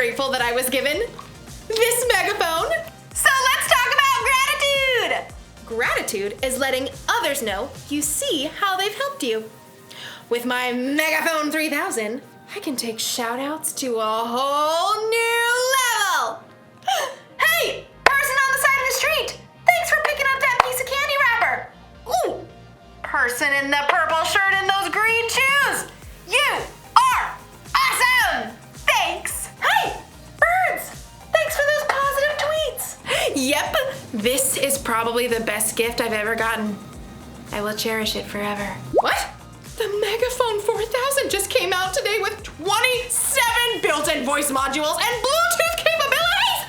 grateful that I was given this megaphone. So let's talk about gratitude! Gratitude is letting others know you see how they've helped you. With my Megaphone 3000, I can take shout-outs to a whole new level. Hey, person on the side of the street! Thanks for picking up that piece of candy wrapper! Ooh, person in the purple shirt and those green shoes! You are awesome! Thanks! Hey, birds! Thanks for those positive tweets! Yep, this is probably the best gift I've ever gotten. I will cherish it forever. What? The Megaphone 4000 just came out today with 27 built-in voice modules and Bluetooth capabilities!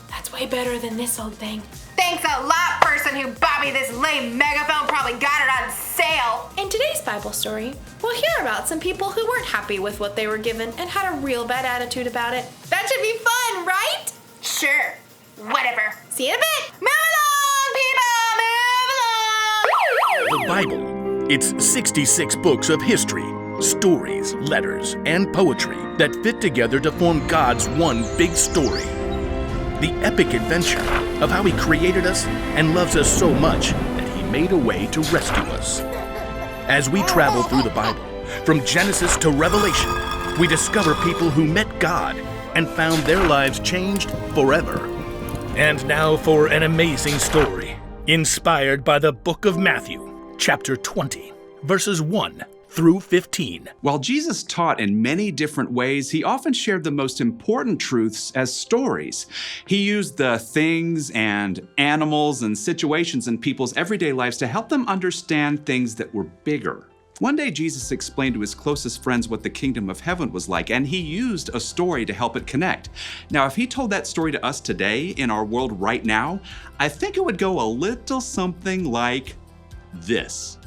That's way better than this old thing. Thanks a lot, person who bought me this lame megaphone. Probably got it on sale. In today's Bible story, we'll hear about some people who weren't happy with what they were given and had a real bad attitude about it. That should be fun, right? Sure, whatever. See you in a bit. Move along, people, move along! The Bible. It's 66 books of history, stories, letters, and poetry that fit together to form God's one big story. The epic adventure of how He created us and loves us so much that He made a way to rescue us. As we travel through the Bible, from Genesis to Revelation, we discover people who met God and found their lives changed forever. And now for an amazing story, inspired by the book of Matthew, chapter 20, verses 1 through 15. While Jesus taught in many different ways, He often shared the most important truths as stories. He used the things and animals and situations in people's everyday lives to help them understand things that were bigger. One day, Jesus explained to His closest friends what the kingdom of heaven was like, and He used a story to help it connect. Now, if He told that story to us today in our world right now, I think it would go a little something like this.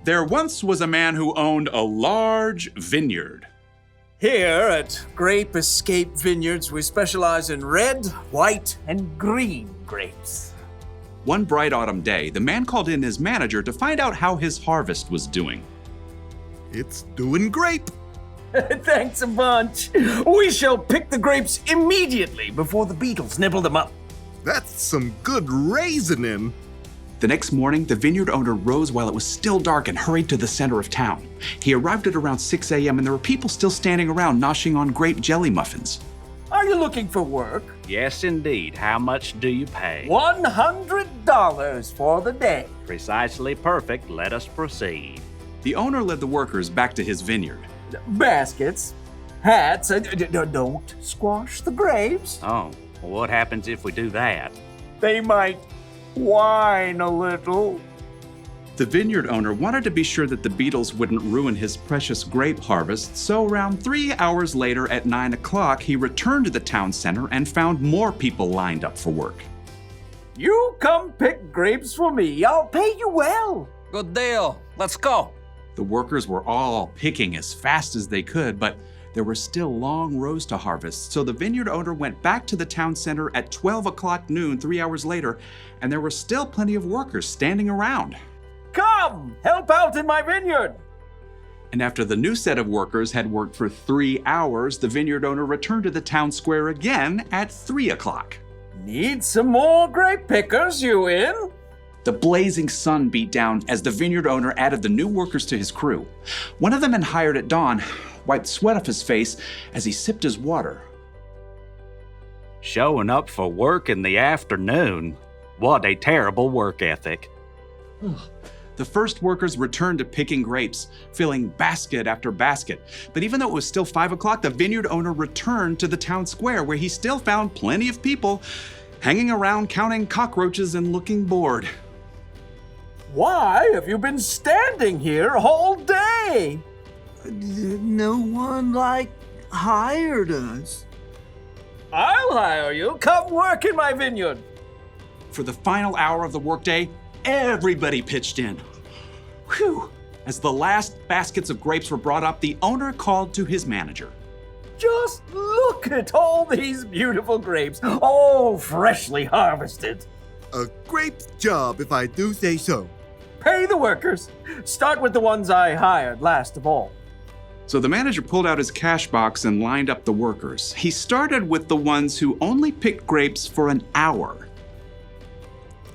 There once was a man who owned a large vineyard. Here at Grape Escape Vineyards, we specialize in red, white, and green grapes. One bright autumn day, the man called in his manager to find out how his harvest was doing. It's doing great. Thanks a bunch. We shall pick the grapes immediately before the beetles nibble them up. That's some good raisoning. The next morning, the vineyard owner rose while it was still dark and hurried to the center of town. He arrived at around 6 a.m. and there were people still standing around noshing on grape jelly muffins. Are you looking for work? Yes, indeed. How much do you pay? $100 for the day. Precisely perfect. Let us proceed. The owner led the workers back to his vineyard. Baskets, hats, don't squash the grapes. Oh, well, what happens if we do that? They might whine a little. The vineyard owner wanted to be sure that the beetles wouldn't ruin his precious grape harvest, so around 3 hours later at 9 o'clock, he returned to the town center and found more people lined up for work. You come pick grapes for me. I'll pay you well. Good deal. Let's go. The workers were all picking as fast as they could, but there were still long rows to harvest, so the vineyard owner went back to the town center at 12 o'clock noon 3 hours later, and there were still plenty of workers standing around. Come, help out in my vineyard. And after the new set of workers had worked for 3 hours, the vineyard owner returned to the town square again at 3 o'clock. Need some more grape pickers, you in? The blazing sun beat down as the vineyard owner added the new workers to his crew. One of the men hired at dawn wiped sweat off his face as he sipped his water. Showing up for work in the afternoon. What a terrible work ethic. The first workers returned to picking grapes, filling basket after basket. But even though it was still 5 o'clock, the vineyard owner returned to the town square where he still found plenty of people hanging around counting cockroaches and looking bored. Why have you been standing here all day? No one, hired us. I'll hire you. Come work in my vineyard. For the final hour of the workday, everybody pitched in. Whew! As the last baskets of grapes were brought up, the owner called to his manager. Just look at all these beautiful grapes, all freshly harvested. A great job, if I do say so. Pay the workers. Start with the ones I hired last of all. So the manager pulled out his cash box and lined up the workers. He started with the ones who only picked grapes for an hour.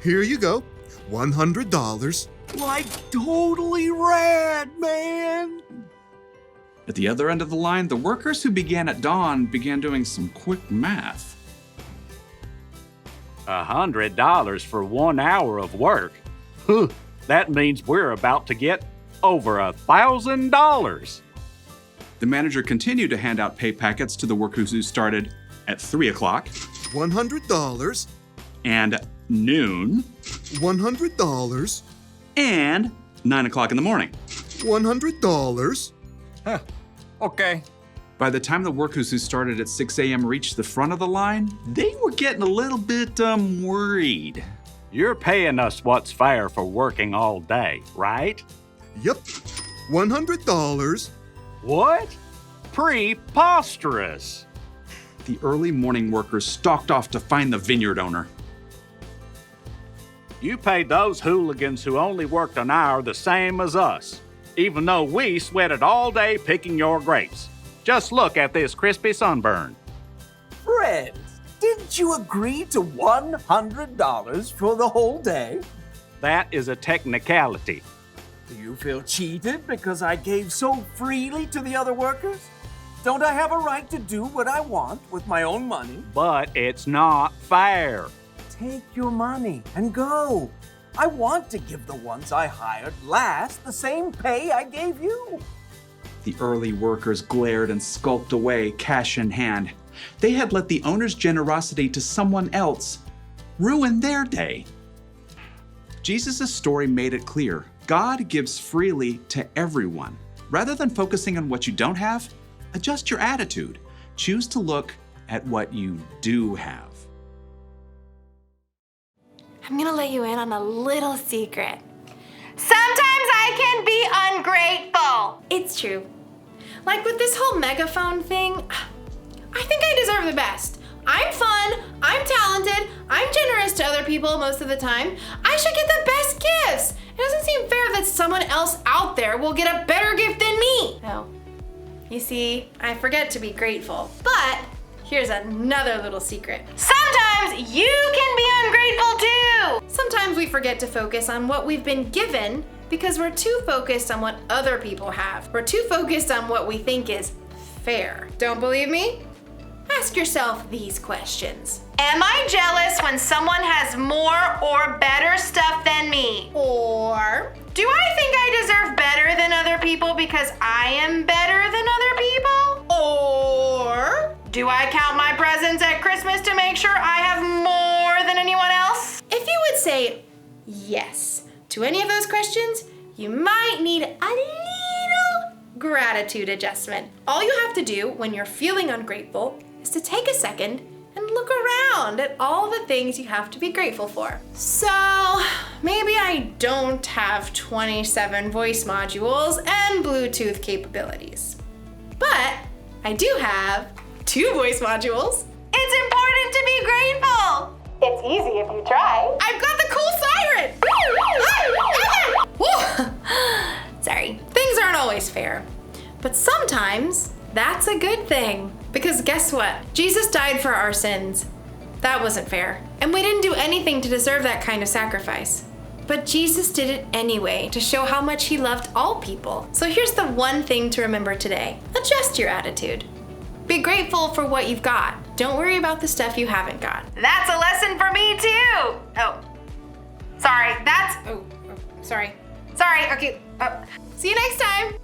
Here you go. $100. Like totally rad, man. At the other end of the line, the workers who began at dawn began doing some quick math. $100 for 1 hour of work. Huh, that means we're about to get over $1,000. The manager continued to hand out pay packets to the workers who started at 3 o'clock $100. and noon $100. and 9 o'clock in the morning. $100. Huh. Okay. By the time the workers who started at 6 a.m. reached the front of the line, they were getting a little bit worried. You're paying us what's fair for working all day, right? Yep. $100. What? Preposterous. The early morning workers stalked off to find the vineyard owner. You paid those hooligans who only worked an hour the same as us, even though we sweated all day picking your grapes. Just look at this crispy sunburn. Friend, didn't you agree to $100 for the whole day? That is a technicality. Do you feel cheated because I gave so freely to the other workers? Don't I have a right to do what I want with my own money? But it's not fair. Take your money and go. I want to give the ones I hired last the same pay I gave you. The early workers glared and skulked away, cash in hand. They had let the owner's generosity to someone else ruin their day. Jesus' story made it clear. God gives freely to everyone. Rather than focusing on what you don't have, adjust your attitude. Choose to look at what you do have. I'm gonna let you in on a little secret. Sometimes I can be ungrateful. It's true. Like with this whole megaphone thing, I think I deserve the best. I'm fun, I'm talented, I'm generous to other people most of the time. I should get the best gifts. It doesn't seem fair that someone else out there will get a better gift than me. Oh, you see, I forget to be grateful. But here's another little secret. Sometimes you can be ungrateful too. Sometimes we forget to focus on what we've been given because we're too focused on what other people have. We're too focused on what we think is fair. Don't believe me? Ask yourself these questions. Am I jealous when someone has more or better stuff than me? Or Do I think I deserve better than other people because I am better than other people? Or Do I count my presents at Christmas to make sure I have more than anyone else? if you would say yes to any of those questions, you might need a little gratitude adjustment. All you have to do when you're feeling ungrateful is to take a second and look around at all the things you have to be grateful for. So maybe I don't have 27 voice modules and Bluetooth capabilities, but I do have 2 voice modules. It's important to be grateful. It's easy if you try. I've got the cool siren! Woo! Sorry, things aren't always fair, but sometimes that's a good thing. Because guess what? Jesus died for our sins. That wasn't fair. And we didn't do anything to deserve that kind of sacrifice. But Jesus did it anyway to show how much he loved all people. So here's the one thing to remember today. Adjust your attitude. Be grateful for what you've got. Don't worry about the stuff you haven't got. That's a lesson for me too. Oh, sorry, Sorry. sorry, okay. See you next time.